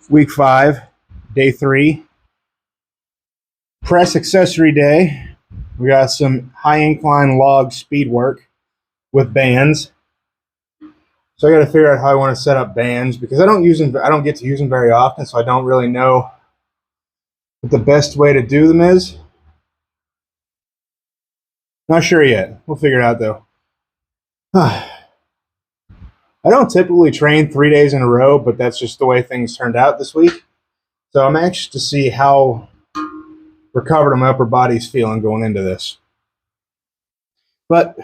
Week 5, day 3, press accessory day. We got some high incline log speed work with bands. So I got to figure out how I want to set up bands because I don't get to use them very often, so I don't really know what the best way to do them is. Not sure yet. We'll figure it out though. I don't typically train 3 days in a row, but that's just the way things turned out this week. So I'm anxious to see how recovered my upper body's feeling going into this. But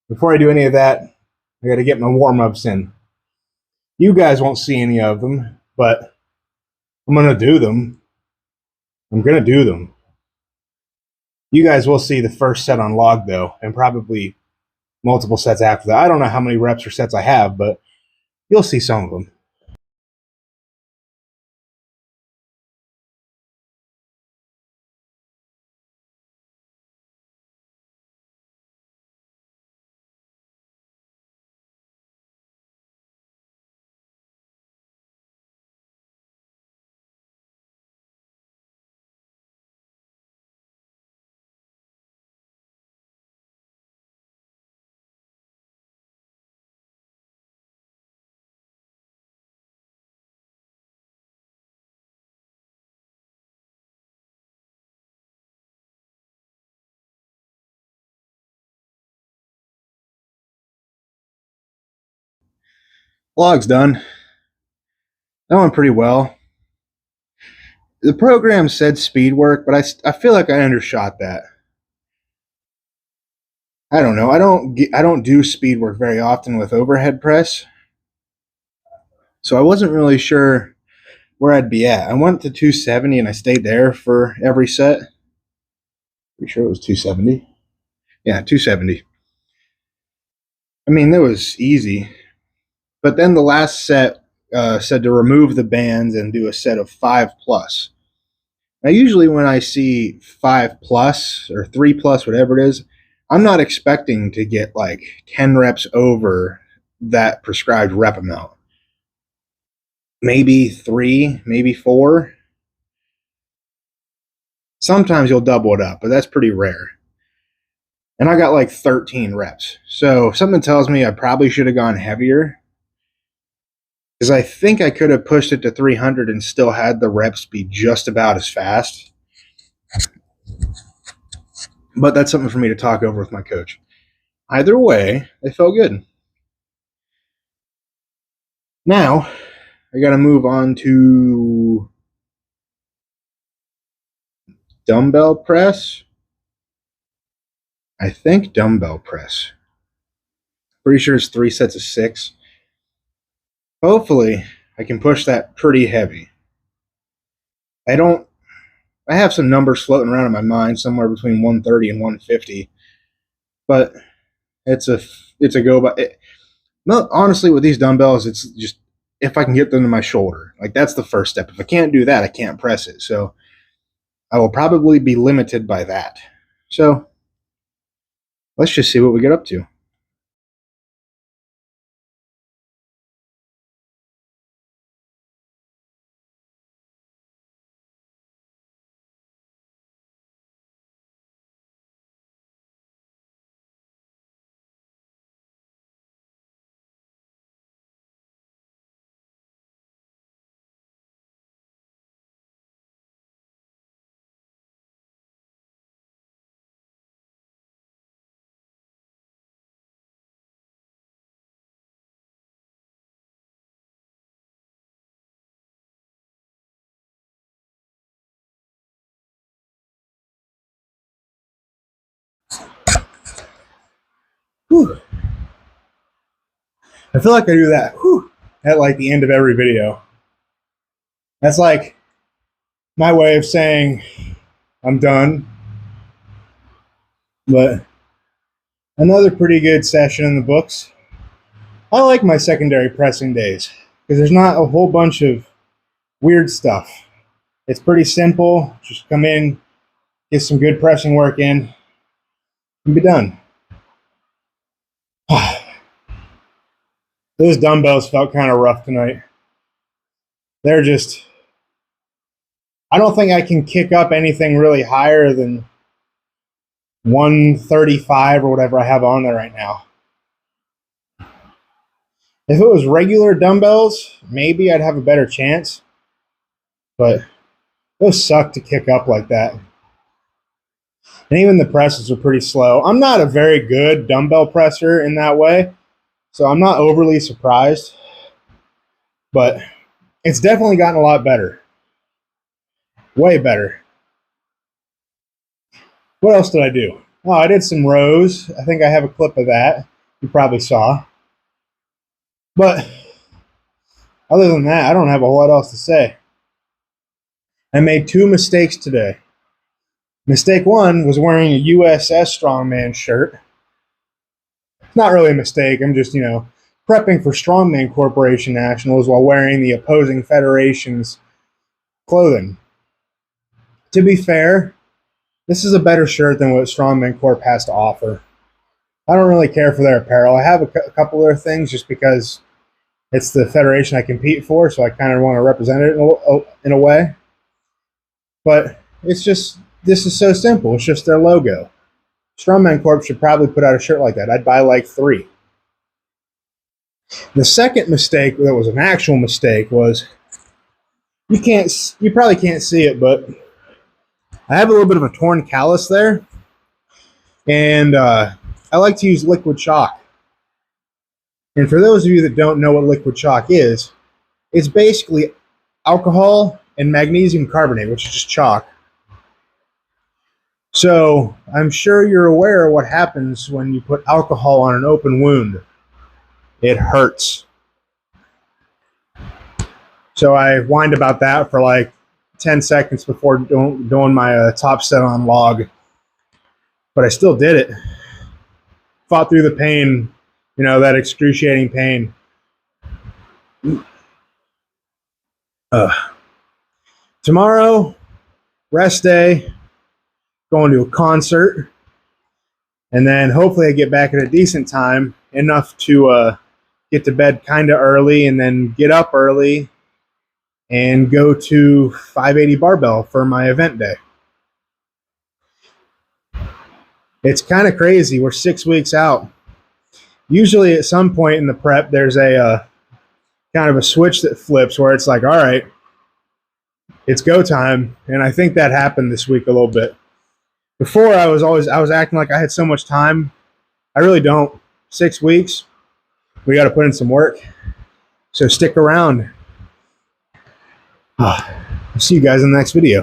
before I do any of that, I got to get my warm-ups in. You guys won't see any of them, but I'm going to do them. I'm going to do them. You guys will see the first set on log, though, and probably multiple sets after that. I don't know how many reps or sets I have, but you'll see some of them. Log's done. That went pretty well. The program said speed work, but I feel like I undershot that. I don't know. I don't do speed work very often with overhead press, so I wasn't really sure where I'd be at. I went to 270 and I stayed there for every set. Pretty sure it was 270. Yeah, 270. I mean, that was easy. But then the last set said to remove the bands and do a set of 5 plus. Now, usually when I see 5 plus or 3 plus, whatever it is, I'm not expecting to get like 10 reps over that prescribed rep amount. Maybe 3, maybe 4. Sometimes you'll double it up, but that's pretty rare. And I got like 13 reps. So something tells me I probably should have gone heavier, because I think I could have pushed it to 300 and still had the reps be just about as fast. But that's something for me to talk over with my coach. Either way, they felt good. Now, I got to move on to dumbbell press. I think dumbbell press. Pretty sure it's 3 sets of 6. Hopefully, I can push that pretty heavy. I have some numbers floating around in my mind, somewhere between 130 and 150. But it's a go by. No, honestly, with these dumbbells, it's just if I can get them to my shoulder. Like, that's the first step. If I can't do that, I can't press it. So I will probably be limited by that. So let's just see what we get up to. Whew. I feel like I do that at like the end of every video. That's like my way of saying I'm done. But another pretty good session in the books. I like my secondary pressing days because there's not a whole bunch of weird stuff. It's pretty simple. Just come in, get some good pressing work in, and be done. Those dumbbells felt kind of rough tonight. they're just, I don't think I can kick up anything really higher than 135 or whatever I have on there right now. If it was regular dumbbells, maybe I'd have a better chance. But those suck to kick up like that. And even the presses are pretty slow. I'm not a very good dumbbell presser in that way, so I'm not overly surprised. But it's definitely gotten a lot better. Way better. What else did I do? Oh, I did some rows. I think I have a clip of that. You probably saw. But other than that, I don't have a whole lot else to say. I made 2 mistakes today. Mistake 1 was wearing a USS Strongman shirt. Not really a mistake. I'm just, prepping for Strongman Corporation Nationals while wearing the opposing federation's clothing. To be fair, this is a better shirt than what Strongman Corp has to offer. I don't really care for their apparel. I have a couple other things just because it's the federation I compete for, so I kind of want to represent it in a way. But it's just, this is so simple. It's just their logo. Strongman Corp should probably put out a shirt like that. I'd buy like 3. The second mistake that was an actual mistake was, you probably can't see it, but I have a little bit of a torn callus there, and I like to use liquid chalk. And for those of you that don't know what liquid chalk is, it's basically alcohol and magnesium carbonate, which is just chalk. So I'm sure you're aware of what happens when you put alcohol on an open wound. It hurts. So I whined about that for like 10 seconds before doing my top set on log. But I still did it. Fought through the pain, that excruciating pain. Tomorrow, rest day, going to a concert. And then hopefully I get back at a decent time, enough to get to bed kind of early and then get up early and go to 580 barbell for my event day. It's kind of crazy. We're 6 weeks out. Usually at some point in the prep, there's a kind of a switch that flips where it's like, all right, it's go time. And I think that happened this week a little bit. Before I was acting like I had so much time. I really don't. 6 weeks. We got to put in some work. So stick around. I'll see you guys in the next video.